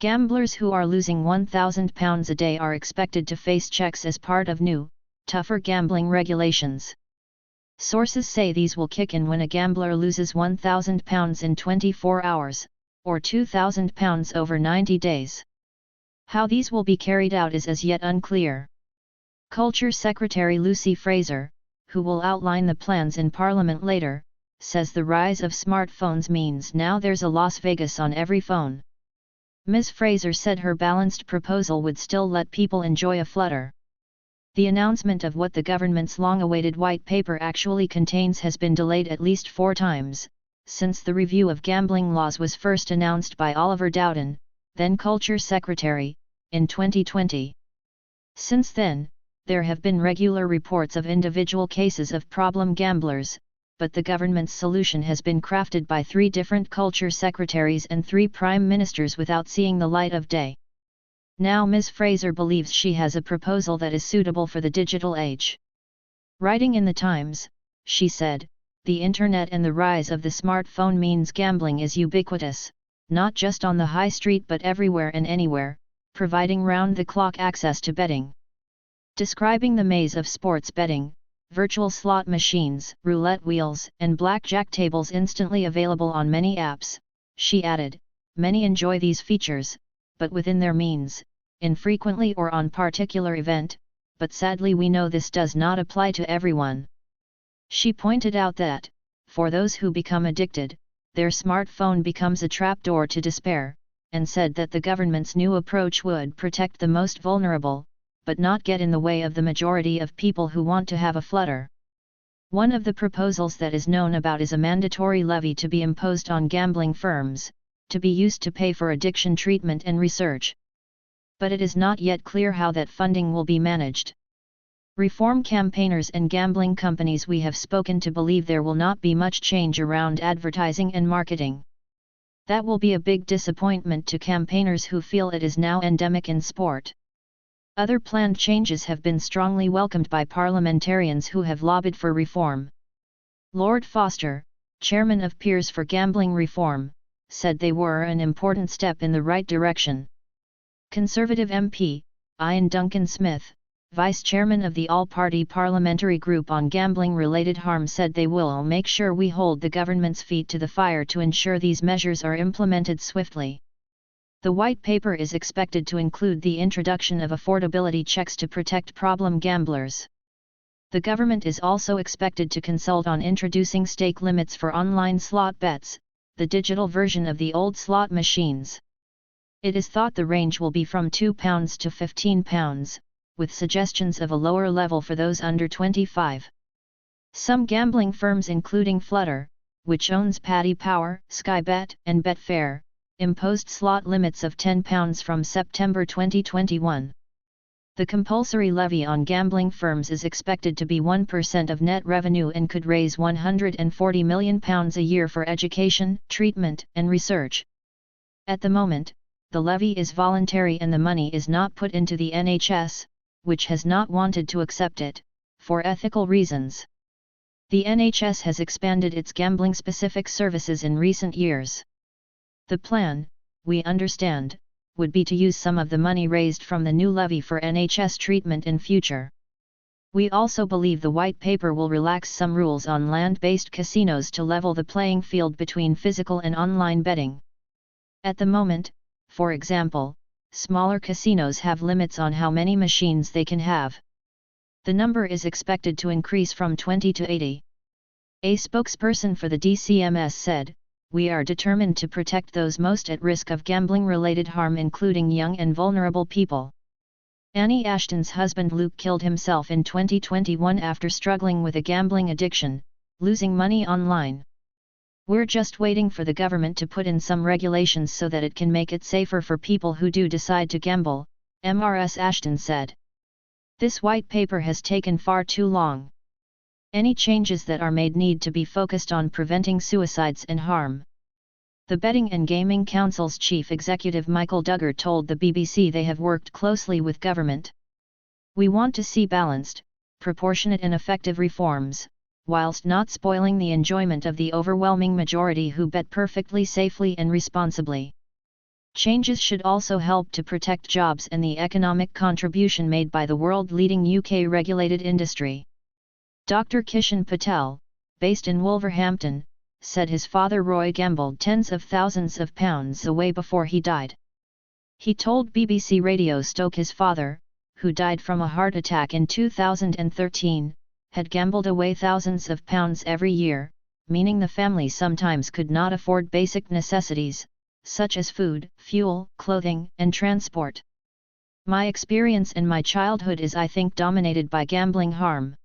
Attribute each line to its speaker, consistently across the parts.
Speaker 1: Gamblers who are losing £1,000 a day are expected to face checks as part of new, tougher gambling regulations. Sources say these will kick in when a gambler loses £1,000 in 24 hours, or £2,000 over 90 days. How these will be carried out is as yet unclear. Culture Secretary Lucy Fraser, who will outline the plans in Parliament later, says the rise of smartphones means now there's a Las Vegas on every phone. Ms. Fraser said her balanced proposal would still let people enjoy a flutter. The announcement of what the government's long-awaited white paper actually contains has been delayed at least 4 times, since the review of gambling laws was first announced by Oliver Dowden, then Culture Secretary, in 2020. Since then, there have been regular reports of individual cases of problem gamblers, but the government's solution has been crafted by 3 different culture secretaries and 3 prime ministers without seeing the light of day. Now Ms. Fraser believes she has a proposal that is suitable for the digital age. Writing in the Times, she said, "The internet and the rise of the smartphone means gambling is ubiquitous, not just on the high street but everywhere and anywhere, providing round-the-clock access to betting." Describing the maze of sports betting, virtual slot machines, roulette wheels, and blackjack tables instantly available on many apps, she added, "Many enjoy these features, but within their means, infrequently or on particular event, but sadly we know this does not apply to everyone." She pointed out that, for those who become addicted, their smartphone becomes a trapdoor to despair, and said that the government's new approach would protect the most vulnerable, but not get in the way of the majority of people who want to have a flutter. One of the proposals that is known about is a mandatory levy to be imposed on gambling firms, to be used to pay for addiction treatment and research. But it is not yet clear how that funding will be managed. Reform campaigners and gambling companies we have spoken to believe there will not be much change around advertising and marketing. That will be a big disappointment to campaigners who feel it is now endemic in sport. Other planned changes have been strongly welcomed by parliamentarians who have lobbied for reform. Lord Foster, chairman of Peers for Gambling Reform, said they were an important step in the right direction. Conservative MP, Ian Duncan-Smith, vice chairman of the All-Party Parliamentary Group on Gambling-Related Harm, said they will make sure we hold the government's feet to the fire to ensure these measures are implemented swiftly. The white paper is expected to include the introduction of affordability checks to protect problem gamblers. The government is also expected to consult on introducing stake limits for online slot bets, the digital version of the old slot machines. It is thought the range will be from £2 to £15, with suggestions of a lower level for those under 25. Some gambling firms including Flutter, which owns Paddy Power, Sky Bet, and Betfair, imposed slot limits of £10 from September 2021. The compulsory levy on gambling firms is expected to be 1% of net revenue and could raise £140 million a year for education, treatment, and research. At the moment, the levy is voluntary and the money is not put into the NHS, which has not wanted to accept it, for ethical reasons. The NHS has expanded its gambling-specific services in recent years. The plan, we understand, would be to use some of the money raised from the new levy for NHS treatment in future. We also believe the white paper will relax some rules on land-based casinos to level the playing field between physical and online betting. At the moment, for example, smaller casinos have limits on how many machines they can have. The number is expected to increase from 20 to 80. A spokesperson for the DCMS said, "We are determined to protect those most at risk of gambling-related harm, including young and vulnerable people." Annie Ashton's husband Luke killed himself in 2021 after struggling with a gambling addiction, losing money online. "We're just waiting for the government to put in some regulations so that it can make it safer for people who do decide to gamble," Ms. Ashton said. "This white paper has taken far too long. Any changes that are made need to be focused on preventing suicides and harm." The Betting and Gaming Council's chief executive Michael Duggar told the BBC they have worked closely with government. "We want to see balanced, proportionate and effective reforms, whilst not spoiling the enjoyment of the overwhelming majority who bet perfectly safely and responsibly." Changes should also help to protect jobs and the economic contribution made by the world-leading UK regulated industry. Dr. Kishan Patel, based in Wolverhampton, said his father Roy gambled tens of thousands of pounds away before he died. He told BBC Radio Stoke his father, who died from a heart attack in 2013, had gambled away thousands of pounds every year, meaning the family sometimes could not afford basic necessities, such as food, fuel, clothing, and transport. My experience in my childhood is, I think, dominated by gambling harm.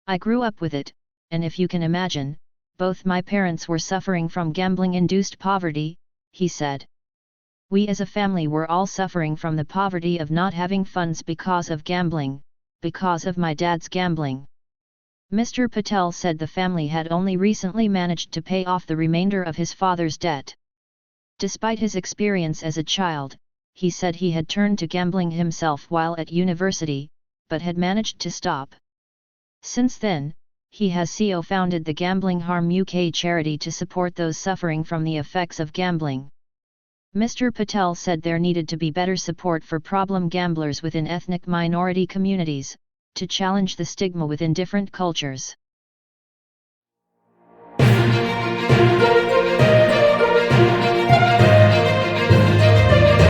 Speaker 1: I grew up with it, and if you can imagine, both my parents were suffering from gambling-induced poverty, he said. We as a family were all suffering from the poverty of not having funds because of gambling, because of my dad's gambling. Mr. Patel said the family had only recently managed to pay off the remainder of his father's debt. Despite his experience as a child, he said he had turned to gambling himself while at university, but had managed to stop. Since then, he has co-founded the Gambling Harm UK charity to support those suffering from the effects of gambling. Mr. Patel said there needed to be better support for problem gamblers within ethnic minority communities, to challenge the stigma within different cultures.